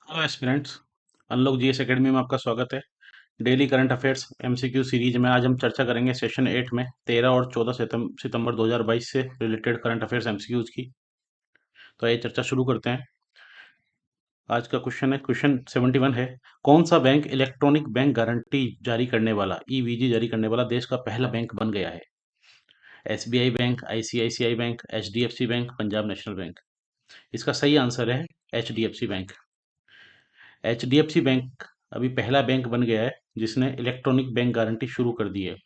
Hello aspirants. Unlock GS academy में आपका स्वागत है। Daily current affairs MCQ series में आज हम चर्चा करेंगे सेशन 8 में 13 और 14 सितंबर 2022 से रिलेटेड करंट अफेयर्स एमसीक्यूज की। तो आइए चर्चा शुरू करते हैं। आज का क्वेश्चन 71 है। कौन सा बैंक इलेक्ट्रॉनिक बैंक गारंटी जारी करने वाला ईवीजी जारी करने वाला देश का पहला बैंक बन गया है? SBI bank, ICICI bank, HDFC bank, Punjab national bank. इसका सही आंसर है एचडीएफसी बैंक। एचडीएफसी बैंक अभी पहला बैंक बन गया है जिसने इलेक्ट्रॉनिक बैंक गारंटी शुरू कर दी है।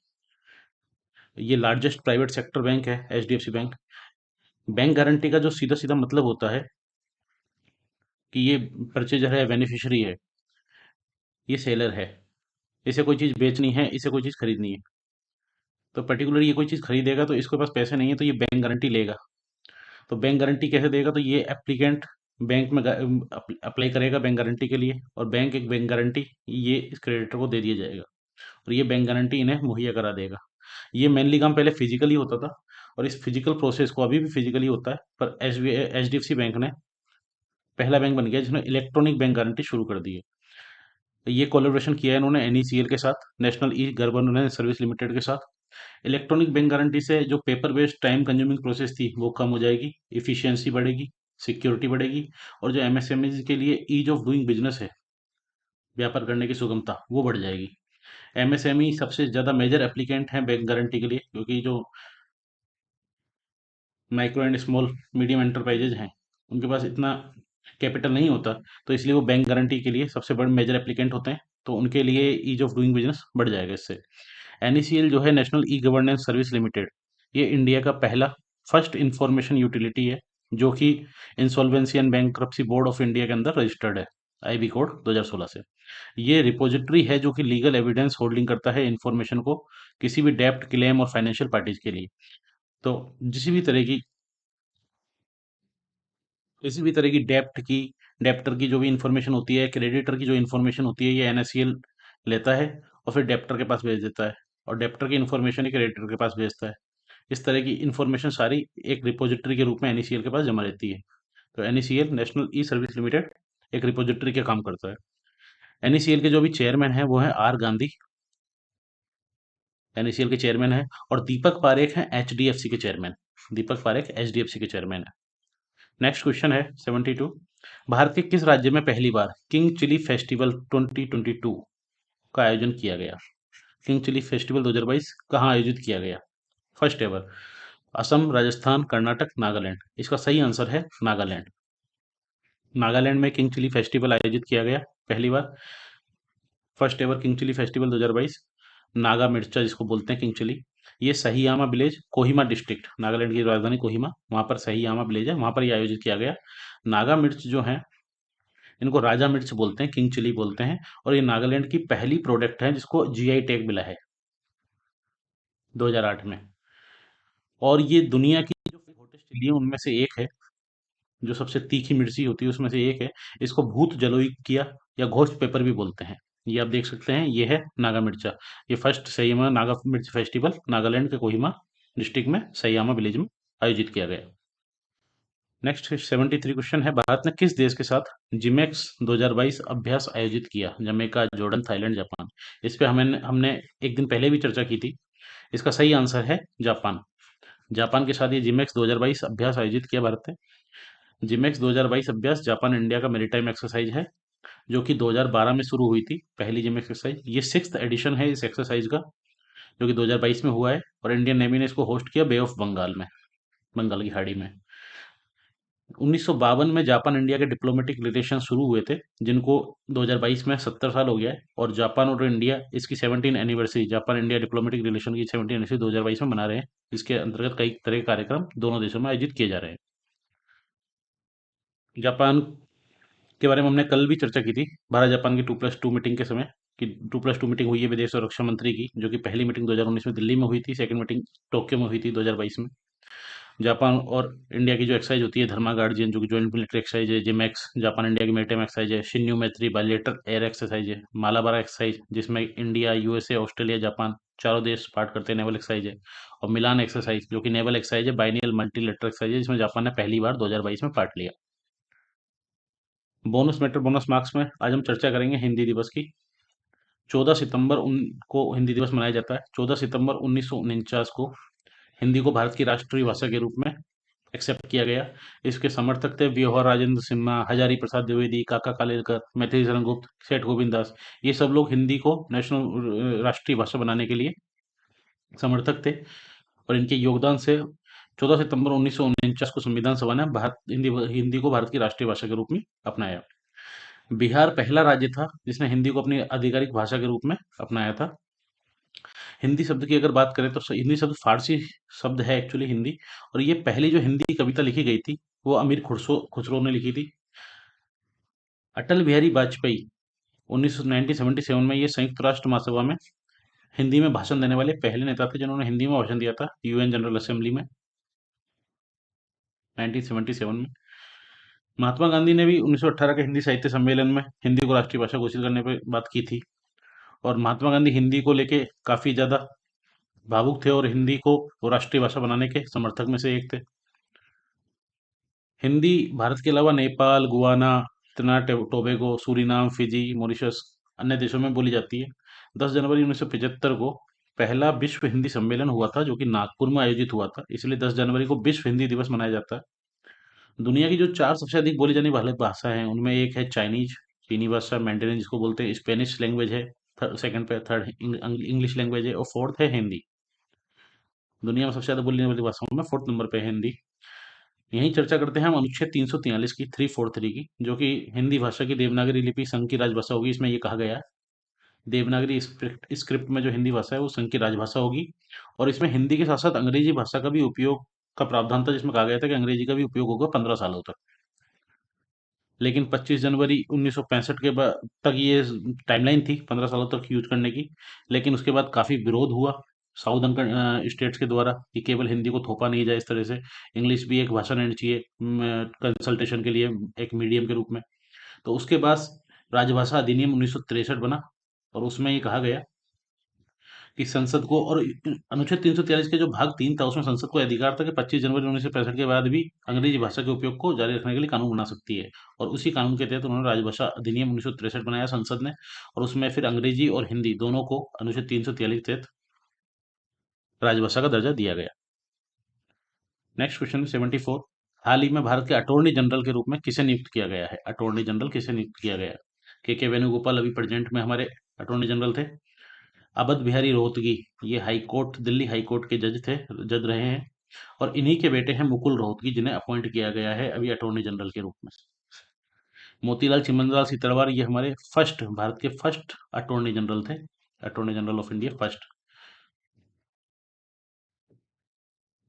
ये लार्जेस्ट प्राइवेट सेक्टर बैंक है एचडीएफसी बैंक। बैंक गारंटी का जो सीधा सीधा मतलब होता है कि ये परचेजर है, बेनिफिशियरी है, ये सेलर है। इसे कोई चीज़ बेचनी है, इसे कोई चीज़ खरीदनी है। तो पर्टिकुलर ये कोई चीज़ खरीदेगा तो इसके पास पैसे नहीं है तो ये बैंक गारंटी लेगा। तो बैंक गारंटी कैसे देगा? तो ये एप्लीकेंट बैंक में अप्लाई करेगा बैंक गारंटी के लिए, और बैंक एक बैंक गारंटी ये इस क्रेडिटर को दे दिया जाएगा, और ये बैंक गारंटी इन्हें मुहैया करा देगा। ये मेनली काम पहले फिजिकली होता था, और इस फिजिकल प्रोसेस को अभी भी फिजिकली होता है, पर एचडीएफसी बैंक ने पहला बैंक बन गया जिसने इलेक्ट्रॉनिक बैंक गारंटी शुरू कर दी है। तो ये कोलेब्रेशन किया है इन्होंने एनईसीएल के साथ, national e governance service limited के साथ। इलेक्ट्रॉनिक बैंक गारंटी से जो paper based time consuming process थी वो कम हो जाएगी, इफिशियंसी बढ़ेगी, सिक्योरिटी बढ़ेगी, और जो एमएसएमई के लिए ईज ऑफ डूइंग बिजनेस है, व्यापार करने की सुगमता, वो बढ़ जाएगी। एमएसएमई सबसे ज़्यादा मेजर एप्लीकेंट हैं बैंक गारंटी के लिए, क्योंकि जो micro and small medium enterprises हैं उनके पास इतना कैपिटल नहीं होता, तो इसलिए वो बैंक गारंटी के लिए सबसे बड़े मेजर एप्लीकेंट होते हैं, तो उनके लिए ईज ऑफ डूइंग बिजनेस बढ़ जाएगा इससे। एनईसीएल जो है national e governance service limited, ये इंडिया का पहला फर्स्ट इंफॉर्मेशन यूटिलिटी है जो कि insolvency and bankruptcy board of India के अंदर रजिस्टर्ड है, आईबी कोड 2016 से। ये रिपोजिटरी है जो कि लीगल एविडेंस होल्डिंग करता है इंफॉर्मेशन को किसी भी डेप्ट क्लेम और फाइनेंशियल पार्टीज के लिए। तो किसी भी तरह की किसी भी तरह की डेप्टर की जो भी इंफॉर्मेशन होती है, क्रेडिटर की जो इंफॉर्मेशन होती है, ये एनएससीएल लेता है और फिर डेप्टर के पास भेज देता है, और डेप्टर की इंफॉर्मेशन ही क्रेडिटर के पास भेजता है। इस तरह की इंफॉर्मेशन सारी एक रिपोजिटरी के रूप में एनईसीएल के पास जमा रहती है। तो एनईसीएल नेशनल ई सर्विस लिमिटेड एक रिपोजिटरी का काम करता है। एनईसीएल के जो भी चेयरमैन है वो है आर गांधी, एनईसीएल के चेयरमैन है। और दीपक पारेख हैं एचडीएफसी के चेयरमैन। दीपक पारेख एचडीएफसी के चेयरमैन है। नेक्स्ट क्वेश्चन है 72। भारत के किस राज्य में पहली बार किंग चिली फेस्टिवल 2022 का आयोजन किया गया? किंग चिली फेस्टिवल 2022 कहाँ आयोजित किया गया? First ever. असम, राजस्थान, कर्नाटक, नागालैंड। इसका सही आंसर है नागालैंड। नागालैंड में किंग चिली फेस्टिवल आयोजित किया गया पहली बार। First ever king chilli festival 2022। Naga मिर्चा जिसको बोलते हैं किंग चिली, ये सहीयामा विलेज, कोहिमा डिस्ट्रिक्ट, नागालैंड की राजधानी कोहिमा, वहाँ पर सहीयामा विलेज है, वहाँ पर ये आयोजित किया गया। नागा मिर्च जो है इनको राजा मिर्च बोलते हैं, किंग चिली बोलते हैं, और ये नागालैंड की पहली प्रोडक्ट है जिसको जीआई टैग मिला है 2008 में। और ये दुनिया की जो हॉटेस्ट चिली है उनमें से एक है, जो सबसे तीखी मिर्ची होती है उसमें से एक है। इसको भूत जलोई किया या घोस्ट पेपर भी बोलते हैं। ये आप देख सकते हैं, ये है नागा मिर्चा। ये फर्स्ट सहीमा नागा मिर्च फेस्टिवल नागालैंड के कोहिमा डिस्ट्रिक्ट में सहीयामा विलेज में आयोजित किया गया। नेक्स्ट 73 क्वेश्चन है। भारत ने किस देश के साथ जिमेक्स 2022 अभ्यास आयोजित किया? Jamaica, Jordan, Thailand, Japan. इस पे हमने हमने एक दिन पहले भी चर्चा की थी। इसका सही आंसर है जापान। जापान के साथ ये जिमेक्स 2022 अभ्यास आयोजित किया भारत ने। जिमेक्स 2022 अभ्यास जापान इंडिया का मैरीटाइम एक्सरसाइज है, जो कि 2012 में शुरू हुई थी, पहली जिमेक्स एक्सरसाइज। ये सिक्स्थ एडिशन है इस एक्सरसाइज का, जो कि 2022 में हुआ है, और इंडियन नेवी ने इसको होस्ट किया बे ऑफ बंगाल में, बंगाल की खाड़ी में। 1952 में जापान इंडिया के डिप्लोमेटिक रिलेशन शुरू हुए थे, जिनको 2022 में 70 साल हो गया है, और जापान और इंडिया इसकी 17 anniversary, Japan India diplomatic relation की 17 एनिवर्सरी 2022 में मना रहे हैं, जिसके अंतर्गत कई तरह के कार्यक्रम दोनों देशों में आयोजित किए जा रहे हैं। जापान के बारे में हमने कल भी चर्चा की थी, भारत जापान की 2+2 मीटिंग के समय, कि 2+2 मीटिंग हुई है विदेश और रक्षा मंत्री की, जो कि पहली मीटिंग 2019 में दिल्ली में हुई थी, सेकंड मीटिंग टोक्यो में हुई थी 2022 में। जापान और इंडिया की जो एक्सरसाइज होती है, धर्मा गार्जियन जो कि जॉइंट मिलिट्री एक्सरसाइज है, जिमेक्स जापान इंडिया की मेरिटाइम एक्सरसाइज है, शिन्यू मैत्री बायलेटरल एयर एक्सरसाइज है, मालाबार एक्सरसाइज जिसमें इंडिया, यूएसए, ऑस्ट्रेलिया, जापान चारों देश पार्ट करते हैं, नेवल एक्सरसाइज है, और मिलान एक्सरसाइज जो कि नेवल एक्सरसाइज है, बाइनियल मल्टीलेटरल एक्सरसाइज है, जिसमें जापान ने पहली बार 2022 में पार्ट लिया। बोनस मैटर बोनस मार्क्स में आज हम चर्चा करेंगे हिंदी दिवस की। 14 सितंबर उन को हिंदी दिवस मनाया जाता है। 14 सितंबर 1949 को हिंदी को भारत की राष्ट्रीय भाषा के रूप में एक्सेप्ट किया गया। इसके समर्थक थे व्योहर राजेंद्र सिन्हा, हजारी प्रसाद द्विवेदी, काका कालेलकर, मैथिली शरण गुप्त, सेठ गोविंद दास। ये सब लोग हिंदी को नेशनल राष्ट्रीय भाषा बनाने के लिए समर्थक थे और इनके योगदान से 14 सितंबर 1949 को संविधान सभा ने भारत हिंदी हिंदी को भारत की राष्ट्रीय भाषा के रूप में अपनाया। बिहार पहला राज्य था जिसने हिंदी को अपनी आधिकारिक भाषा के रूप में अपनाया था। हिंदी शब्द की अगर बात करें तो हिंदी शब्द फारसी शब्द है एक्चुअली हिंदी। और ये पहली जो हिंदी कविता लिखी गई थी वो अमीर खुसरो खुसरो ने लिखी थी। अटल बिहारी वाजपेयी 1977 में ये संयुक्त राष्ट्र महासभा में हिंदी में भाषण देने वाले पहले नेता थे जिन्होंने हिंदी में भाषण दिया था यूएन जनरल असेंबली में 1977 में। महात्मा गांधी ने भी 1918 के हिंदी साहित्य सम्मेलन में हिंदी को राष्ट्रीय भाषा घोषित करने पर बात की थी। और महात्मा गांधी हिंदी को लेके काफी ज्यादा भावुक थे और हिंदी को वो राष्ट्रीय भाषा बनाने के समर्थक में से एक थे। हिंदी भारत के अलावा Nepal, Guyana, Trinidad Tobago, Suriname, Fiji, Mauritius अन्य देशों में बोली जाती है। 10 जनवरी 1975 को पहला विश्व हिंदी सम्मेलन हुआ था जो कि नागपुर में आयोजित हुआ था, इसलिए 10 जनवरी को विश्व हिंदी दिवस मनाया जाता है। दुनिया की जो 4 सबसे अधिक बोली जाने वाली भाषा हैं उनमें एक है चाइनीज, चीनी भाषा, मैंडेरिन जिसको बोलते हैं, स्पेनिश लैंग्वेज है, सेकंड पे, थर्ड इंग्लिश लैंग्वेज है और फोर्थ है हिंदी। दुनिया में सबसे ज्यादा बोली जाने वाली भाषाओं में फोर्थ नंबर पे है हिंदी। यही चर्चा करते हैं हम अनुच्छेद 343 की 343 की, जो कि हिंदी भाषा की देवनागरी लिपि संघ की राजभाषा होगी। इसमें ये कहा गया है देवनागरी स्क्रिप्ट में जो हिंदी भाषा है वो संघ की राजभाषा होगी। और इसमें हिंदी के साथ साथ अंग्रेजी भाषा का भी उपयोग का प्रावधान था, जिसमें कहा गया था कि अंग्रेजी का भी उपयोग होगा 15 सालों तक। लेकिन 25 जनवरी 1965 के बाद तक ये टाइमलाइन थी 15 सालों तक यूज करने की। लेकिन उसके बाद काफी विरोध हुआ साउदर्न स्टेट्स के द्वारा कि केवल हिंदी को थोपा नहीं जाए इस तरह से, इंग्लिश भी एक भाषा रहनी चाहिए कंसल्टेशन के लिए एक मीडियम के रूप में। तो उसके बाद राजभाषा अधिनियम 1963 बना और उसमें ये कहा गया कि संसद को, और अनुच्छेद 343 के जो भाग 3 था उसमें संसद को अधिकार था कि 25 जनवरी 1965 के बाद भी अंग्रेजी भाषा के उपयोग को जारी रखने के लिए कानून बना सकती है। और उसी कानून के तहत उन्होंने राजभाषा अधिनियम 1963 बनाया संसद ने। और उसमें फिर अंग्रेजी और हिंदी दोनों को अनुच्छेद 343 के तहत राजभाषा का दर्जा दिया गया। Next question 74। हाल ही में भारत के अटॉर्नी जनरल के रूप में किसे नियुक्त किया गया है? अटॉर्नी जनरल किसे नियुक्त किया गया? के वेणुगोपाल अभी प्रेजेंट में हमारे अटॉर्नी जनरल थे। अवध बिहारी रोहतगी, ये high court, Delhi high court के जज थे, जज रहे हैं। और इन्हीं के बेटे हैं मुकुल रोहतगी जिन्हें अपॉइंट किया गया है अभी अटॉर्नी जनरल के रूप में। मोतीलाल चिमनलाल सीतरवार, ये हमारे फर्स्ट, भारत के फर्स्ट अटॉर्नी जनरल थे, attorney general of India first.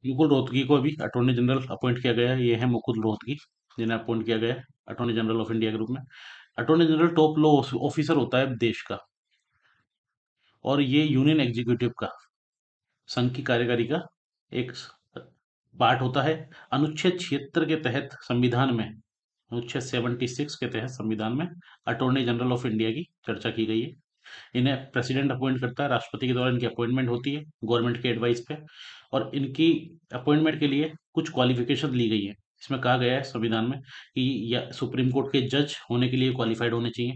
Mukul Rohatgi को अभी अटॉर्नी जनरल अपॉइंट किया गया है, ये है मुकुल रोहतगी जिन्हें अपॉइंट किया गया है अटॉर्नी जनरल ऑफ इंडिया के रूप में। Attorney general top law officer होता है देश का, और ये यूनियन एग्जीक्यूटिव का, संघ की कार्यकारी का एक पार्ट होता है। अनुच्छेद 76 के तहत संविधान में, अनुच्छेद 76 के तहत संविधान में अटॉर्नी जनरल ऑफ इंडिया की चर्चा की गई है। इन्हें प्रेसिडेंट अपॉइंट करता है, राष्ट्रपति के द्वारा इनकी अपॉइंटमेंट होती है गवर्नमेंट के एडवाइस पे। और इनकी अपॉइंटमेंट के लिए कुछ क्वालिफिकेशन ली गई है। इसमें कहा गया है संविधान में कि या सुप्रीम कोर्ट के जज होने के लिए क्वालिफाइड होने चाहिए।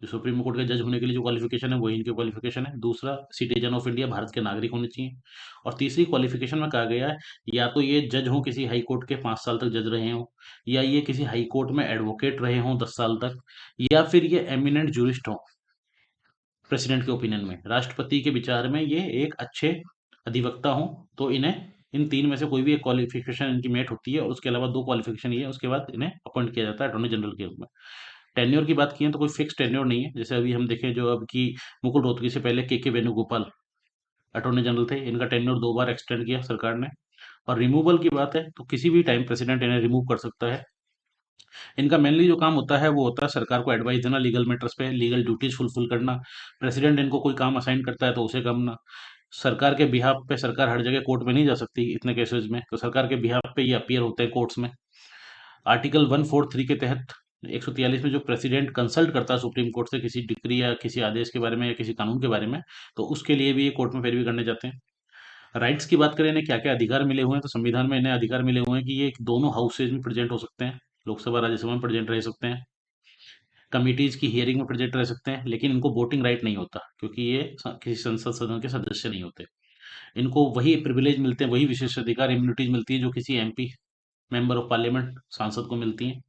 जो सुप्रीम कोर्ट के जज होने के लिए जो क्वालिफिकेशन है वही इनकी क्वालिफिकेशन है। दूसरा, सिटीजन ऑफ इंडिया, भारत के नागरिक होने चाहिए। और तीसरी क्वालिफिकेशन में कहा गया है या तो ये जज हों, किसी हाई कोर्ट के 5 साल तक जज रहे हों, या ये किसी हाई कोर्ट में एडवोकेट रहे हों 10 साल तक, या फिर ये एमिनेंट जूरिस्ट हों। प्रेसिडेंट के ओपिनियन में, राष्ट्रपति के विचार में ये एक अच्छे अधिवक्ता हों, तो इन्हें इन तीन में से कोई भी एक क्वालिफिकेशन इनकी मेट होती है और उसके अलावा दो क्वालिफिकेशन ये है, उसके बाद इन्हें अपॉइंट किया जाता है अटॉर्नी जनरल के रूप में। टेन्योर की बात की है तो कोई फिक्स टेन्योर नहीं है। जैसे अभी हम देखें जो अब की मुकुल रोहतगी से पहले के वेणुगोपाल अटॉर्नी जनरल थे, इनका टेन्योर 2 बार एक्सटेंड किया सरकार ने। और रिमूवल की बात है तो किसी भी टाइम प्रेसिडेंट इन्हें रिमूव कर सकता है। इनका मेनली जो काम होता है वो होता है सरकार को एडवाइस देना लीगल मैटर्स पे, लीगल ड्यूटीज फुलफिल करना। प्रेसिडेंट इनको कोई काम असाइन करता है तो उसे करना। सरकार के बिहाफ पे, सरकार हर जगह कोर्ट में नहीं जा सकती इतने केसेस में, तो सरकार के बिहाफ पे ये अपीयर होते हैं कोर्ट्स में। आर्टिकल 143 के तहत 143 में जो प्रेसिडेंट कंसल्ट करता है सुप्रीम कोर्ट से किसी डिक्री या किसी आदेश के बारे में या किसी कानून के बारे में, तो उसके लिए भी ये कोर्ट में पैरवी करने जाते हैं। राइट्स की बात करें, इन्हें क्या क्या अधिकार मिले हुए हैं, तो संविधान में इन्हें अधिकार मिले हुए हैं कि ये दोनों हाउसेज में प्रेजेंट हो सकते हैं, लोकसभा राज्यसभा में प्रेजेंट रह सकते हैं। कमिटीज की हियरिंग में प्रेजेंट रह सकते हैं, लेकिन इनको वोटिंग राइट नहीं होता क्योंकि ये किसी संसद सदन के सदस्य नहीं होते। इनको वही प्रिविलेज मिलते हैं, वही विशेष अधिकार इम्यूनिटीज मिलती है जो किसी एमपी, मेंबर ऑफ पार्लियामेंट, सांसद को मिलती हैं।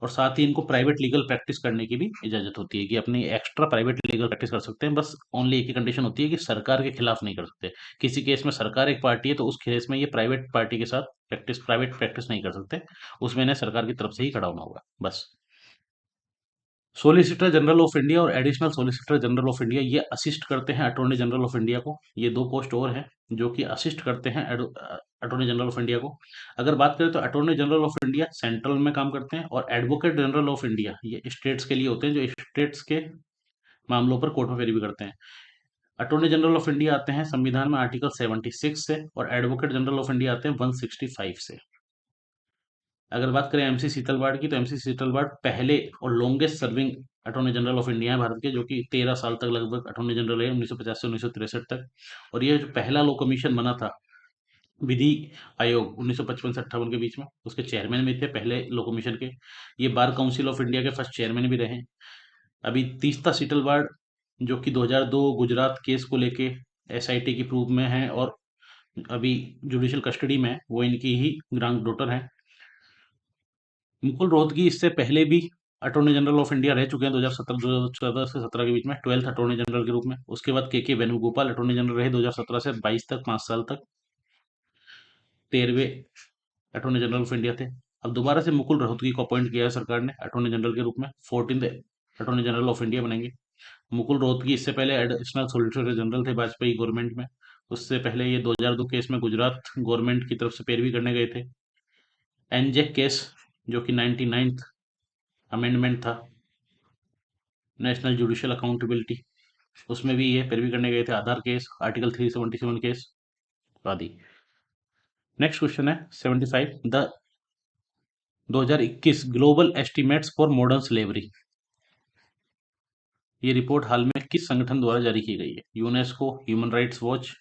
और साथ ही इनको प्राइवेट लीगल प्रैक्टिस करने की भी इजाजत होती है कि अपनी एक्स्ट्रा प्राइवेट लीगल प्रैक्टिस कर सकते हैं। बस ओनली एक ही कंडीशन होती है कि सरकार के खिलाफ नहीं कर सकते। किसी केस में सरकार एक पार्टी है तो उस केस में ये प्राइवेट पार्टी के साथ प्राइवेट प्रैक्टिस नहीं कर सकते। उसमें इन्हें सरकार की तरफ से ही खड़ा होना होगा बस। सोलिसिटर जनरल ऑफ इंडिया और additional solicitor general of India ये असिस्ट करते हैं अटॉर्नी जनरल ऑफ इंडिया को। ये दो पोस्ट और हैं जो कि असिस्ट करते हैं अटॉर्नी जनरल ऑफ इंडिया को। अगर बात करें तो attorney general of India central में काम करते हैं और एडवोकेट जनरल ऑफ इंडिया ये स्टेट्स के लिए होते हैं, जो स्टेट्स के मामलों पर कोर्ट में पेशी भी करते हैं। अटॉर्नी जनरल ऑफ इंडिया आते हैं संविधान में आर्टिकल 76 से और एडवोकेट जनरल ऑफ इंडिया आते हैं 165 से। अगर बात करें एमसी शीतलवाड़ की, तो एमसी शीतलवाड़ पहले और longest serving attorney general of India है भारत के, जो कि 13 साल तक लगभग अटॉर्नी जनरल है, 1950 से 1963 तक। और ये जो पहला लॉ कमीशन बना था विधि आयोग 1955 से 58 के बीच में, उसके चेयरमैन भी थे पहले लॉ कमीशन के। ये बार काउंसिल ऑफ इंडिया के फर्स्ट चेयरमैन भी रहे। अभी तीस्ता सीटलवाड़ जो कि 2002 गुजरात केस को लेके एसआईटी की प्रूव में है और अभी जुडिशियल कस्टडी में है, वो इनकी ही ग्रांड डॉटर है। मुकुल रोहतगी इससे पहले भी अटॉर्नी जनरल ऑफ इंडिया रह चुके हैं 2017 से 17 के बीच में, 12th अटॉर्नी जनरल के रूप में। उसके बाद के वेणुगोपाल अटॉर्नी जनरल रहे 2017 से 22 तक, 5 साल तक, 13वें अटॉर्नी जनरल ऑफ इंडिया थे। अब दोबारा से मुकुल रोहतगी को अपॉइंट किया है सरकार ने अटॉर्नी जनरल के रूप में, 14th attorney general of India बनेंगे। मुकुल रोहतगी इससे पहले एडिशनल सोलिसिटर जनरल थे वाजपेयी गवर्नमेंट में। उससे पहले ये 2002 केस में गुजरात गवर्नमेंट की तरफ से पैरवी करने गए थे। एनजेक केस जो कि 99th अमेंडमेंट था, नेशनल जुडिशियल अकाउंटेबिलिटी, उसमें भी ये पैरवी करने गए थे। आधार केस, आर्टिकल 377 केस आदि। नेक्स्ट क्वेश्चन है 75, the 2021 global estimates for modern slavery. ये रिपोर्ट हाल में किस संगठन द्वारा जारी की गई है? यूनेस्को, ह्यूमन राइट्स वॉच,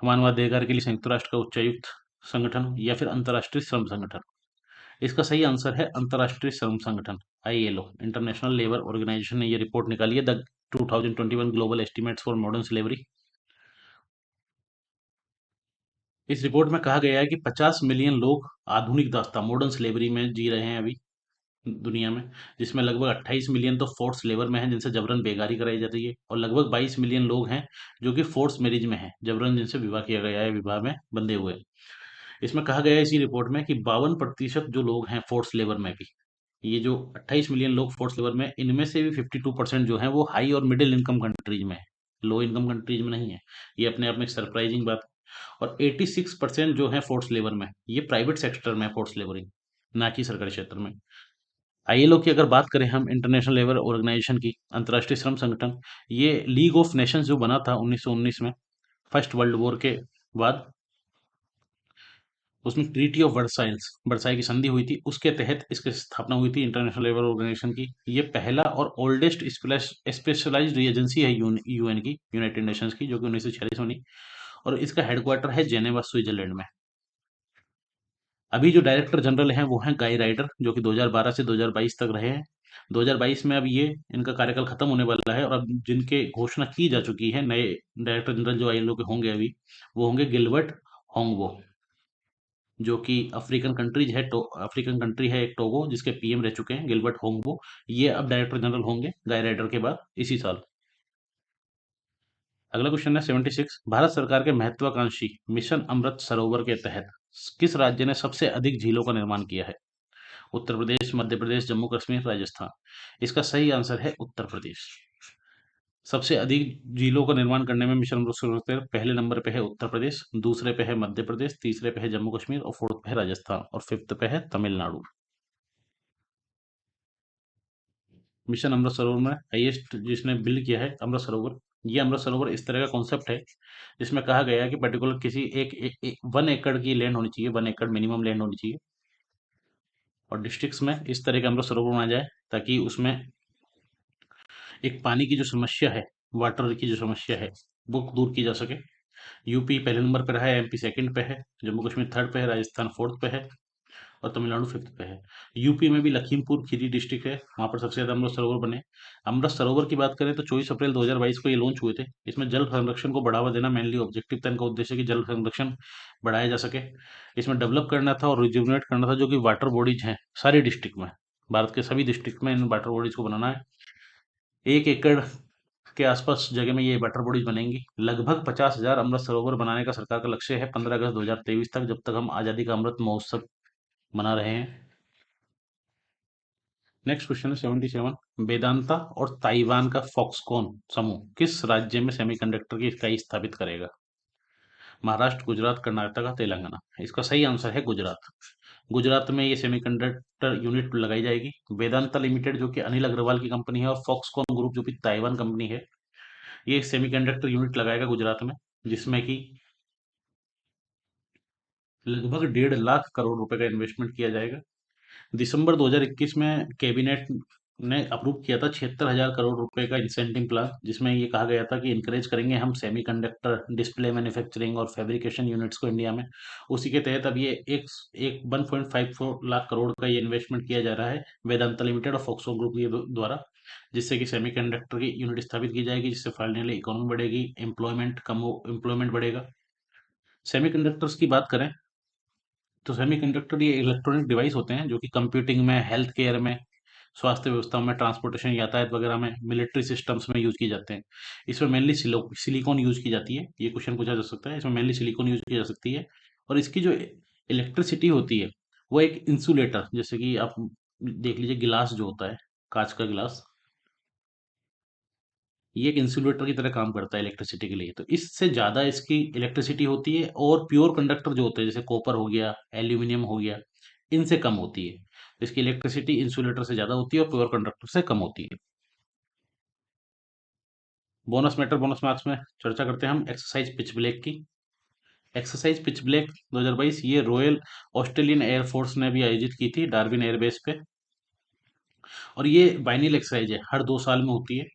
मानवाधिकार के लिए संयुक्त राष्ट्र का उच्चायुक्त संगठन, या फिर अंतर्राष्ट्रीय श्रम संगठन? इसका सही आंसर है अंतर्राष्ट्रीय श्रम संगठन, आईएलओ, इंटरनेशनल लेबर ऑर्गेनाइजेशन ने ये रिपोर्ट निकाली है, the 2021 global estimates for modern slavery. इस रिपोर्ट में कहा गया है कि 50 मिलियन लोग आधुनिक दास्ता मॉडर्न स्लेवरी में जी रहे हैं अभी दुनिया में, जिसमें लगभग 28 मिलियन तो फोर्स लेबर में हैं जिनसे जबरन बेगारी कराई जाती है, और लगभग 22 मिलियन लोग हैं जो कि फोर्स मैरिज में हैं, जबरन जिनसे विवाह किया गया है, विवाह में बंधे हुए। इसमें कहा गया है इसी रिपोर्ट में कि 52% जो लोग हैं फोर्स लेबर में भी, ये जो 28 मिलियन लोग फोर्स लेबर में, इनमें से भी 52% जो हैं वो हाई और मिडिल इनकम कंट्रीज में है, लो इनकम कंट्रीज में नहीं है। ये अपने आप में एक सरप्राइजिंग बात है। और 86% जो है फोर्स लेबर में, ये प्राइवेट सेक्टर में फोर्स लेबरिंग, ना कि सरकारी क्षेत्र में। आईएलओ की अगर बात करें हम, इंटरनेशनल लेबर ऑर्गेनाइजेशन की, अंतर्राष्ट्रीय श्रम संगठन, ये लीग ऑफ नेशंस जो बना था 1919 में, फर्स्ट वर्ल्ड वॉर के बाद, उसमें ट्रीटी ऑफ वर्साइल्स, वर्साई की संधि हुई थी, उसके तहत इसकी स्थापना हुई थी इंटरनेशनल लेबर ऑर्गेनाइजेशन की। ये पहला और ओल्डेस्ट स्पेशलाइज्ड एजेंसी है यूएन की, यूनाइटेड नेशंस की, जो कि 1946 में बनी, और इसका हेडक्वार्टर है जेनेवा, स्विट्जरलैंड में। अभी जो डायरेक्टर जनरल हैं वो हैं गाई राइडर, जो कि 2012 से 2022 तक रहे हैं। 2022 में अब ये इनका कार्यकाल खत्म होने वाला है, और अब जिनके घोषणा की जा चुकी है नए डायरेक्टर जनरल जो आईएलओ के होंगे अभी, वो होंगे गिलबर्ट होंगबो, जो कि अफ्रीकन कंट्रीज है, अफ्रीकन कंट्री है एक, टोगो, जिसके पीएम रह चुके हैं गिलबर्ट होंगबो। ये अब डायरेक्टर जनरल होंगे गाय राइडर के बाद इसी साल। अगला क्वेश्चन है 76, भारत सरकार के महत्वाकांक्षी मिशन अमृत सरोवर के तहत किस राज्य ने सबसे अधिक झीलों का निर्माण किया है? उत्तर प्रदेश, मध्य प्रदेश, जम्मू कश्मीर, राजस्थान? इसका सही आंसर है उत्तर प्रदेश। सबसे अधिक झीलों का निर्माण करने में मिशन अमृत सरोवर के पहले नंबर पे है उत्तर प्रदेश, दूसरे पे है मध्य प्रदेश, तीसरे पे है जम्मू कश्मीर, और फोर्थ पे है राजस्थान, और फिफ्थ पे है तमिलनाडु। मिशन अमृत सरोवर में हाईएस्ट जिसने बिल्ड किया है अमृत सरोवर, ये अमृत सरोवर इस तरह का कॉन्सेप्ट है जिसमें कहा गया है कि पर्टिकुलर किसी 1 एकड़ की लैंड होनी चाहिए, 1 एकड़ मिनिमम लैंड होनी चाहिए, और डिस्ट्रिक्ट्स में इस तरह का अमृत सरोवर बनाया जाए ताकि उसमें एक पानी की जो समस्या है, वाटर की जो समस्या है, वो दूर की जा सके। यूपी पहले नंबर पर है, एमपी सेकंड पे है, जम्मू कश्मीर थर्ड पे है, राजस्थान फोर्थ पे है, और तमिलनाडु फिफ्थ पे है। यूपी में भी लखीमपुर खीरी डिस्ट्रिक्ट है, वहाँ पर सबसे ज़्यादा अमृत सरोवर बने। अमृत सरोवर की बात करें तो 24 अप्रैल 2022 को ये लॉन्च हुए थे। इसमें जल संरक्षण को बढ़ावा देना मेनली ऑब्जेक्टिव था, इनका उद्देश्य कि जल संरक्षण बढ़ाया जा सके। इसमें डेवलप करना था और रिजुवनेट करना था जो कि वाटर बॉडीज हैं सारी डिस्ट्रिक्ट में, भारत के सभी डिस्ट्रिक्ट में इन वाटर बॉडीज को बनाना है। 1 एकड़ के आसपास जगह में ये वाटर बॉडीज बनेंगी। लगभग 50,000 अमृत सरोवर बनाने का सरकार का लक्ष्य है 15 अगस्त 2023 तक, जब तक हम आज़ादी का अमृत महोत्सव मना रहे हैं। नेक्स्ट क्वेश्चन है 77। वेदांता और ताइवान का फॉक्सकॉन समूह किस राज्य में सेमीकंडक्टर की इकाई स्थापित करेगा? महाराष्ट्र, गुजरात, कर्नाटक, तेलंगाना। इसका सही आंसर है गुजरात। गुजरात में ये सेमीकंडक्टर यूनिट लगाई जाएगी। वेदांता लिमिटेड जो कि अनिल अग्रवाल की कंपनी है और फॉक्सकॉन ग्रुप जो कि ताइवान कंपनी है, ये सेमीकंडक्टर यूनिट लगाएगा गुजरात में, जिसमें कि लगभग 1.5 लाख करोड़ रुपए का इन्वेस्टमेंट किया जाएगा। दिसंबर 2021 में कैबिनेट ने अप्रूव किया था 76,000 करोड़ रुपए का इंसेंटिव प्लान, जिसमें ये कहा गया था कि इंकरेज करेंगे हम सेमीकंडक्टर डिस्प्ले मैन्युफैक्चरिंग और फैब्रिकेशन यूनिट्स को इंडिया में। उसी के तहत अब ये एक एक 1.54 लाख करोड़ का ये इन्वेस्टमेंट किया जा रहा है वेदांता लिमिटेड और फोक्सो ग्रुप के द्वारा, जिससे कि सेमीकंडक्टर की यूनिट स्थापित की जाएगी, जिससे फाइनली इकोनॉमी बढ़ेगी, एम्प्लॉयमेंट बढ़ेगा। सेमीकंडक्टर्स की बात करें तो सेमीकंडक्टर ये इलेक्ट्रॉनिक डिवाइस होते हैं जो कि कंप्यूटिंग में, हेल्थ केयर में, स्वास्थ्य व्यवस्था में, ट्रांसपोर्टेशन, यातायात वगैरह में, मिलिट्री सिस्टम्स में यूज किए जाते हैं। इसमें मेनली सिलिकॉन यूज की जाती है। ये क्वेश्चन पूछा जा सकता है, इसमें मेनली सिलिकॉन यूज की जा सकती है। और इसकी जो इलेक्ट्रिसिटी होती है वो एक इंसुलेटर, जैसे कि आप देख लीजिए गिलास जो होता है, कांच का गिलास, ये एक इंसुलेटर की तरह काम करता है इलेक्ट्रिसिटी के लिए। तो इससे ज़्यादा इसकी इलेक्ट्रिसिटी होती है और प्योर कंडक्टर जो होते हैं जैसे कॉपर हो गया, एल्यूमिनियम हो गया, इनसे कम होती है। तो इसकी इलेक्ट्रिसिटी इंसुलेटर से ज़्यादा होती है और प्योर कंडक्टर से कम होती है। बोनस मैटर बोनस मार्क्स में चर्चा करते हैं हम एक्सरसाइज पिच ब्लैक की। एक्सरसाइज पिच ब्लैक 2022 ये रॉयल ऑस्ट्रेलियन एयरफोर्स ने भी आयोजित की थी डार्विन एयरबेस पे। और ये बाइनियल एक्सरसाइज है, हर 2 साल में होती है।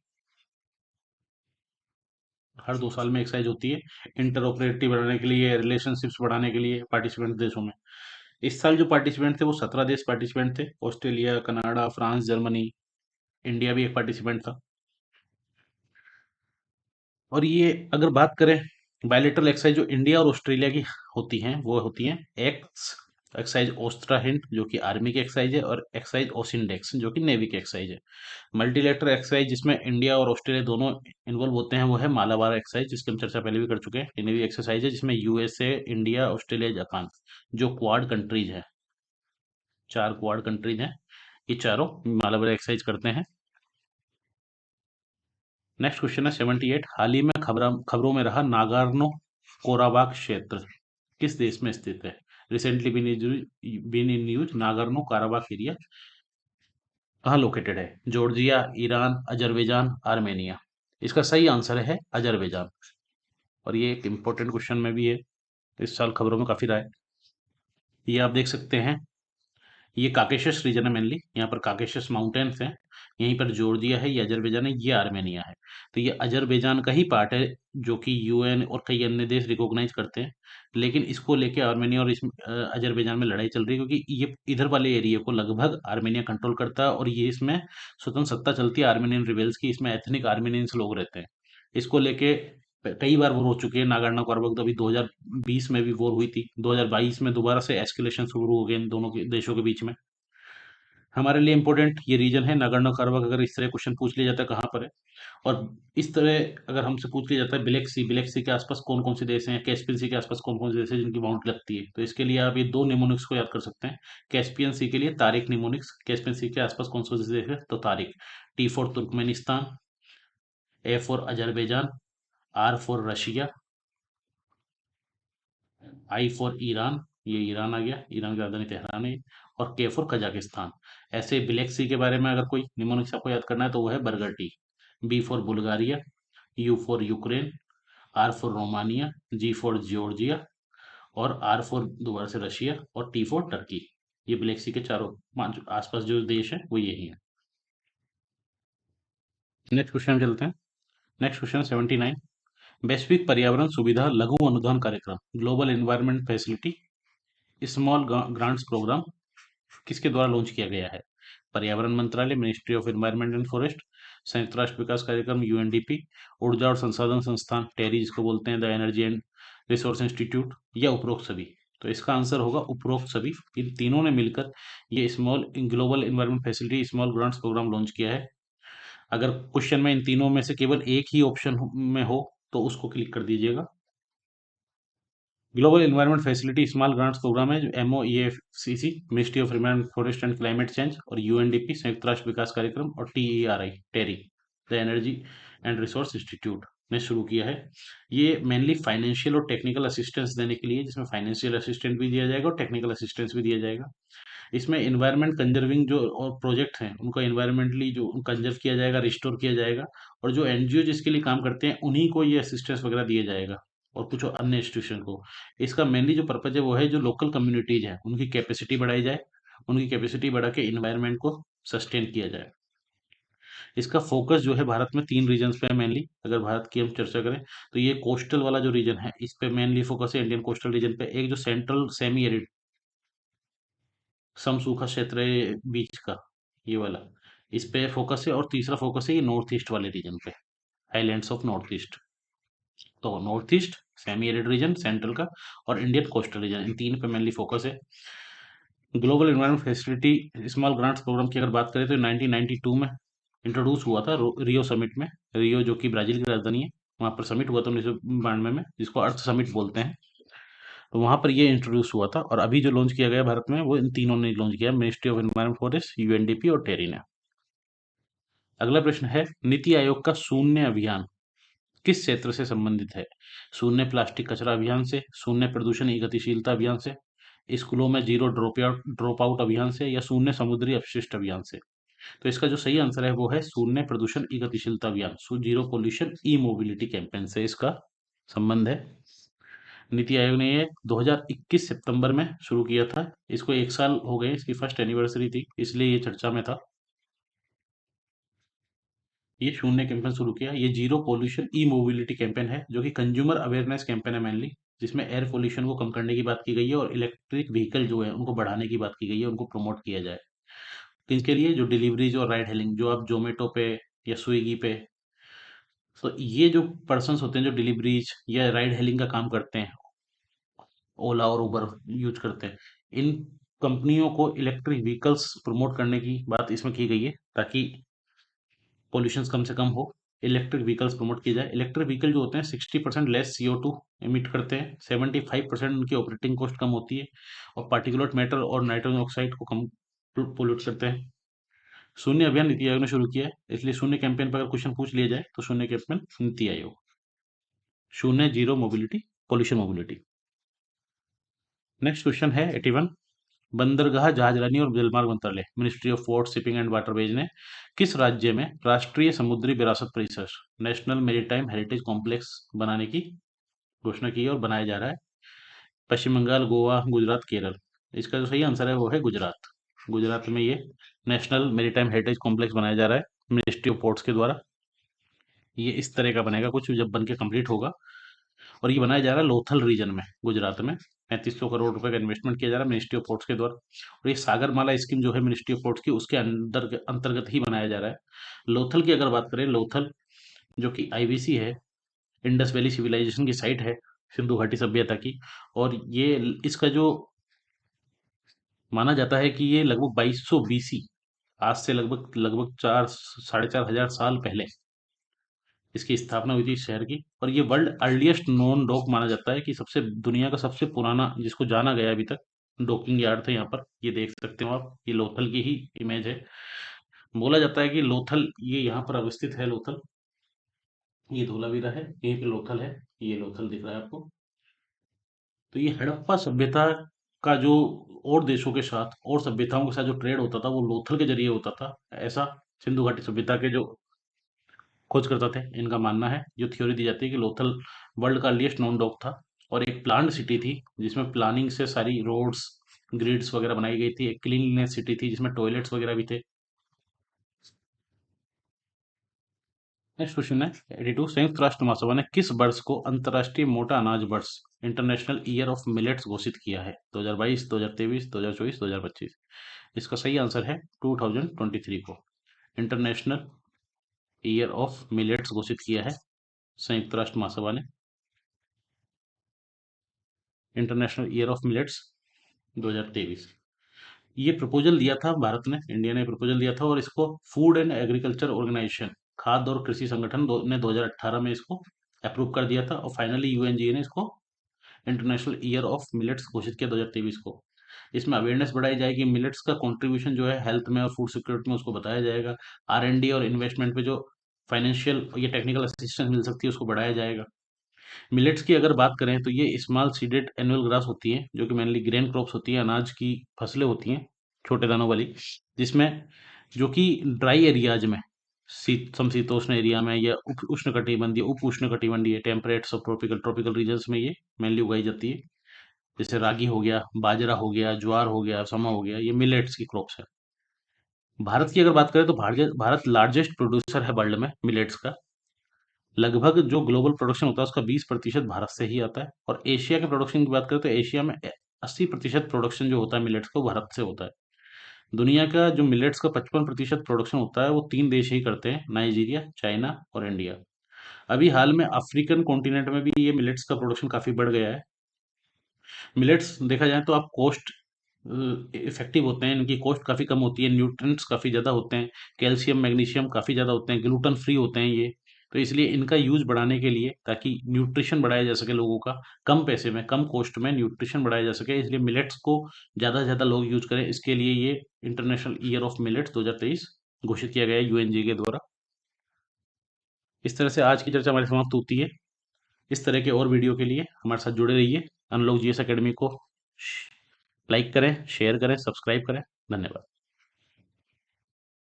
हर 2 साल में एक्सरसाइज होती है, इंटरऑपरेटिविटी बढ़ाने के लिए, रिलेशनशिप्स बढ़ाने के लिए पार्टिसिपेंट देशों में। इस साल जो पार्टिसिपेंट थे वो 17 देश पार्टिसिपेंट थे, Australia, Canada, France, Germany, India भी एक पार्टिसिपेंट था। और ये अगर बात करें बायलेटरल एक्सरसाइज जो इंडिया और ऑस्ट्रेलिया की होती हैं, वो होती हैं एक्सरसाइज ओस्ट्रा हिंट जो कि आर्मी की एक्सरसाइज है, और एक्सरसाइज ओसिंडेक्स जो कि नेवी की एक्सरसाइज है। मल्टीलेटरल एक्सरसाइज जिसमें इंडिया और ऑस्ट्रेलिया दोनों इन्वॉल्व होते हैं वो है मालाबार एक्सरसाइज, जिसकी हम चर्चा पहले भी कर चुके हैं। ये नेवी एक्सरसाइज है जिसमें यूएसए, इंडिया, ऑस्ट्रेलिया, जापान जो क्वाड कंट्रीज हैं, 4 क्वाड कंट्रीज हैं, ये चारों मालाबार एक्सरसाइज करते हैं। नेक्स्ट क्वेश्चन है 78। हाल ही में खबरों में रहा नागार्नो कोराबाख क्षेत्र किस देश में स्थित है? Recently been in news Nagorno Karabakh area कहाँ लोकेटेड है? Georgia, Iran, Azerbaijan, Armenia. इसका सही आंसर है अजरबैजान। और ये एक इम्पोर्टेंट क्वेश्चन में भी है, इस साल खबरों में काफी रहा है। ये आप देख सकते हैं, ये काकेशस रीजन है मेनली, यहाँ पर काकेशस माउंटेन्स हैं। यहीं पर जॉर्जिया है, ये अजरबैजान है, ये आर्मेनिया है। तो ये अजरबैजान का ही पार्ट है जो कि यूएन और कई अन्य देश रिकॉग्नाइज करते हैं। लेकिन इसको लेके आर्मेनिया और अजरबैजान में लड़ाई चल रही है, क्योंकि ये इधर वाले एरिया को लगभग आर्मेनिया कंट्रोल करता है और ये इसमें स्वतंत्र सत्ता चलती है आर्मेनियन रिबेल्स की, इसमें एथनिक आर्मेनियंस लोग रहते हैं। इसको लेके कई बार वॉर हो चुकी है, नागोर्नो कराबाख तो अभी 2020 में भी वॉर हुई थी, 2022 में दोबारा से एस्केलेशन शुरू हो गए इन दोनों के देशों के बीच में। हमारे लिए इंपॉर्टेंट ये रीजन है नागोर्नो कराबाख, अगर इस तरह क्वेश्चन पूछ लिया जाता है कहाँ पर है। और इस तरह अगर हमसे पूछ लिया जाता है ब्लैक सी के आसपास कौन कौन से देश हैं, कैस्पियन सी के आसपास कौन कौन से देश हैं जिनकी बाउंड्री लगती है, तो इसके लिए आप ये दो निमोनिक्स को याद कर सकते हैं। कैस्पियन सी के लिए तारिक निमोनिक्स, कैस्पियन सी के आसपास कौन से देश है तो Tarik. T for Turkmenistan, A for Azerbaijan, R for Russia, I for Iran, ये ईरान आ गया, ईरान की राजधानी तेहरान है। और के फॉर कजाकिस्तान। ऐसे ब्लैक सी के बारे में अगर कोई निमोनिक्स आपको याद करना है तो वो है burger T. B for Bulgaria, U for Ukraine, R for Romania, G for Georgia, और आर फॉर दोबारा से रशिया, और टी फॉर टर्की। ये ब्लैक सी के चारों पांच आसपास जो देश है वो यही है। नेक्स्ट क्वेश्चन में चलते हैं। Next question 79। वैश्विक पर्यावरण सुविधा लघु अनुदान कार्यक्रम global environment facility small grants programme किसके द्वारा लॉन्च किया गया है? पर्यावरण मंत्रालय, ministry of environment and forest, संयुक्त राष्ट्र विकास कार्यक्रम यूएनडीपी, ऊर्जा और संसाधन संस्थान टेरी जिसको बोलते हैं the energy and resource institute, या उपरोक्त सभी। तो इसका आंसर होगा उपरोक्त सभी। इन तीनों ने मिलकर ये small global environment facility small grants programme launch किया है। अगर क्वेश्चन में इन तीनों में से केवल एक ही ऑप्शन में हो तो उसको क्लिक कर दीजिएगा। Global environment facility small grants programme है जो MOEFCC, ministry of environment forest and climate change, और यूएनडीपी, संयुक्त राष्ट्र विकास कार्यक्रम, और TERI, TERI the energy and resource institute ने शुरू किया है। ये मेनली फाइनेंशियल और टेक्निकल असिस्टेंस देने के लिए, जिसमें फाइनेंशियल असिस्टेंट भी दिया जाएगा और टेक्निकल असिस्टेंस भी दिया जाएगा। इसमें इन्वायरमेंट कंजर्विंग जो और प्रोजेक्ट हैं उनको इन्वायरमेंटली जो कंजर्व किया जाएगा, रिस्टोर किया जाएगा, और जो एनजीओ जिसके लिए काम करते हैं उन्हीं को ये असिस्टेंस वगैरह दिया जाएगा, और कुछ अन्य इंस्टीट्यूशन को। इसका मेनली जो पर्पज है वो है जो लोकल कम्युनिटीज हैं उनकी कैपेसिटी बढ़ाई जाए, उनकी कैपेसिटी बढ़ा के इन्वायरमेंट को सस्टेन किया जाए। इसका फोकस जो है भारत में 3 रीजन्स पे है मेनली। अगर भारत की हम चर्चा करें तो ये कोस्टल वाला जो रीजन है इस पे मेनली फोकस है, इंडियन कोस्टल रीजन पे। एक जो सेंट्रल सेमी एरिड समसूखा क्षेत्र है बीच का, ये वाला, इस पे फोकस है। और तीसरा फोकस है ये नॉर्थ ईस्ट वाले रीजन पे, हाईलैंड्स ऑफ नॉर्थ ईस्ट। तो north east, semi arid region central का, और इंडियन कोस्टल रीजन, इन तीन पे मेनली फोकस है। Global environment facility small grants programme की अगर बात करें तो 1992 में इंट्रोड्यूस हुआ था रियो समिट में। रियो जो कि ब्राजील की राजधानी है, वहाँ पर समिट हुआ था 1992 में, जिसको अर्थ समिट बोलते हैं। तो वहाँ पर ये इंट्रोड्यूस हुआ था, और अभी जो लॉन्च किया गया भारत में वो इन तीनों ने लॉन्च किया, ministry of environment forest, UNDP और टेरी ने। अगला प्रश्न है, नीति आयोग का शून्य अभियान किस क्षेत्र से संबंधित है? शून्य प्लास्टिक कचरा अभियान से, शून्य प्रदूषण ई गतिशीलता अभियान से, स्कूलों में जीरो ड्रॉप आउट अभियान से, या शून्य समुद्री अपशिष्ट अभियान से। तो इसका जो सही आंसर है वो है शून्य प्रदूषण ई गतिशीलता अभियान, जीरो पोल्यूशन ई मोबिलिटी कैंपेन से इसका संबंध है। नीति आयोग ने ये 2021 सितंबर में शुरू किया था। इसको 1 साल हो गए, इसकी फर्स्ट एनिवर्सरी थी, इसलिए ये चर्चा में था। ये शून्य कैंपेन शुरू किया। ये जीरो पोल्यूशन ई मोबिलिटी कैंपेन है जो कि कंज्यूमर अवेयरनेस कैंपेन है मेनली, जिसमें एयर पोल्यूशन को कम करने की बात की गई है और इलेक्ट्रिक व्हीकल जो है उनको बढ़ाने की बात की गई है, उनको प्रमोट किया जाए। तो इसके लिए जो डिलीवरीज और राइड हेलिंग, जो आप जोमेटो पे या स्विगी पे, तो ये जो पर्सन्स होते हैं जो डिलीवरीज या राइड हेलिंग का काम करते हैं, ओला और उबर यूज करते हैं, इन कंपनियों को इलेक्ट्रिक व्हीकल्स प्रमोट करने की बात इसमें की गई है, ताकि पॉल्यूशन कम से कम हो। इलेक्ट्रिक व्हीकल्स प्रमोट किए जाए। इलेक्ट्रिक व्हीकल जो होते हैं 60% लेस CO2 इमिट करते हैं, 75% उनकी ऑपरेटिंग कॉस्ट कम होती है, और पार्टिकुलेट मैटर और नाइट्रोजन ऑक्साइड को कम पोल्यूट करते हैं। शून्य अभियान नीति आयोग ने शुरू किया है, इसलिए शून्य कैंपेन पर अगर क्वेश्चन पूछ लिया जाए तो शून्य कैंपेन नीति आयोग। शून्य zero mobility, pollution mobility. Next question है 81। बंदरगाह जहाजरानी और जलमार्ग मंत्रालय, ministry of port shipping and waterways ने किस राज्य में राष्ट्रीय समुद्री विरासत परिसर, नेशनल मेरीटाइम हेरिटेज कॉम्प्लेक्स बनाने की घोषणा की है और बनाया जा रहा है? पश्चिम बंगाल, गोवा, गुजरात, केरल। इसका जो सही आंसर है वो है गुजरात। गुजरात में ये नेशनल मेरीटाइम हेरिटेज कॉम्प्लेक्स बनाया जा रहा है मिनिस्ट्री ऑफ पोर्ट्स के द्वारा। ये इस तरह का बनेगा कुछ जब बन के कंप्लीट होगा, और ये बनाया जा रहा है लोथल रीजन में, गुजरात में। 3500 करोड़ रुपए का इन्वेस्टमेंट किया जा रहा है मिनिस्ट्री ऑफ पोर्ट्स के द्वारा, और ये सागरमाला स्कीम जो है मिनिस्ट्री ऑफ पोर्ट्स की, उसके अंदर अंतर्गत ही बनाया जा रहा है। लोथल की अगर बात करें, लोथल जो कि IBC है, इंडस वैली सिविलाइजेशन की साइट है, सिंधु घाटी सभ्यता की। और ये इसका जो माना जाता है कि ये लगभग 2200 BC, आज से लगभग लगभग 4 साढ़े 4 हजार साल पहले इसकी स्थापना हुई थी इस शहर की। और ये वर्ल्ड अर्लीस्ट नोन डॉक माना जाता है, कि सबसे दुनिया का सबसे पुराना जिसको जाना गया अभी तक डॉकिंग यार्ड था यहाँ पर। ये देख सकते हो आप, ये लोथल की ही इमेज है। बोला जाता है कि लोथल ये यहाँ पर अवस्थित है, लोथल, ये धोलावीरा है, यहीं पे लोथल है, ये लोथल दिख रहा है आपको। तो ये हड़प्पा सभ्यता का जो और देशों के साथ और सभ्यताओं के साथ जो ट्रेड होता था वो लोथल के जरिए होता था, ऐसा सिंधु घाटी सभ्यता के जो खोजकर्ता थे इनका मानना है। जो थ्योरी दी जाती है कि लोथल वर्ल्ड का अर्लीस्ट नोन डॉक था, और एक प्लान्ड सिटी थी जिसमें प्लानिंग से सारी रोड्स ग्रिड्स वगैरह बनाई गई थी। एक क्लीनलीनेस सिटी थी जिसमें टॉयलेट्स वगैरह भी थे। नेक्स्ट क्वेश्चन है 82। संयुक्त राष्ट्र महासभा ने किस वर्ष को अंतर्राष्ट्रीय मोटा अनाज वर्ष इंटरनेशनल ईयर ऑफ मिलेट्स घोषित किया है? 2022, 2023, 2024, 2025? इसका सही आंसर है 2023 को इंटरनेशनल ईयर ऑफ मिलेट्स घोषित किया है संयुक्त राष्ट्र महासभा ने। इंटरनेशनल ईयर ऑफ मिलेट्स 2023 ये प्रपोजल दिया था भारत ने, इंडिया ने प्रपोजल दिया था, और इसको फूड एंड एग्रीकल्चर ऑर्गेनाइजेशन, खाद्य और कृषि संगठन ने 2018 में इसको अप्रूव कर दिया था, और फाइनली यूएनजीए ने इसको इंटरनेशनल ईयर ऑफ मिलेट्स घोषित किया 2023 को। इसमें अवेयरनेस बढ़ाई जाएगी, मिलेट्स का कंट्रीब्यूशन जो है हेल्थ में और फूड सिक्योरिटी में उसको बताया जाएगा, आर&डी और इन्वेस्टमेंट पे जो फाइनेंशियल या टेक्निकल असिस्टेंस मिल सकती है उसको बढ़ाया जाएगा। मिलेट्स की अगर बात करें तो ये स्मॉल सीडेड एनुअल ग्रास होती है, जो कि मेनली ग्रेन क्रॉप्स होती है, अनाज की फसलें होती हैं छोटे दानों वाली, जिसमें जो कि ड्राई एरियाज में, समशीतोष्ण एरिया में या उप उष्णकटिबंधीय, उप उष्णकटिबंधीय, टेम्परेट सब ट्रॉपिकल ट्रॉपिकल रीजन्स में ये मेनली उगाई जाती है। जैसे रागी हो गया, बाजरा हो गया, ज्वार हो गया, समा हो गया, ये मिलेट्स की क्रॉप्स है। भारत की अगर बात करें तो भारत लार्जेस्ट प्रोड्यूसर है वर्ल्ड में मिलेट्स का। लगभग जो ग्लोबल प्रोडक्शन होता है उसका 20% भारत से ही आता है, और एशिया के प्रोडक्शन की बात करें तो एशिया में 80% प्रोडक्शन जो होता है मिलेट्स का वो भारत से होता है। दुनिया का जो मिलेट्स का 55% प्रोडक्शन होता है वो तीन देश ही करते हैं, नाइजीरिया, चाइना और इंडिया। अभी हाल में अफ्रीकन कॉन्टिनेंट में भी ये मिलेट्स का प्रोडक्शन काफी बढ़ गया है। मिलेट्स देखा जाए तो आप कॉस्ट इफेक्टिव होते हैं, इनकी कॉस्ट काफ़ी कम होती है, न्यूट्रिएंट्स काफ़ी ज़्यादा होते हैं, कैल्शियम मैग्नीशियम काफ़ी ज़्यादा होते हैं, ग्लूटेन फ्री होते हैं ये। तो इसलिए इनका यूज़ बढ़ाने के लिए, ताकि न्यूट्रिशन बढ़ाया जा सके लोगों का, कम पैसे में कम कॉस्ट में न्यूट्रिशन बढ़ाया जा सके, इसलिए मिलेट्स को ज़्यादा से ज़्यादा लोग यूज़ करें, इसके लिए ये इंटरनेशनल ईयर ऑफ मिलेट्स 2023 घोषित किया गया है यूएनजी के द्वारा। इस तरह से आज की चर्चा हमारी समाप्त होती है। इस तरह के और वीडियो के लिए हमारे साथ जुड़े रहिए। अनलॉक जीएस एकेडमी को लाइक करें, शेयर करें, सब्सक्राइब करें। धन्यवाद।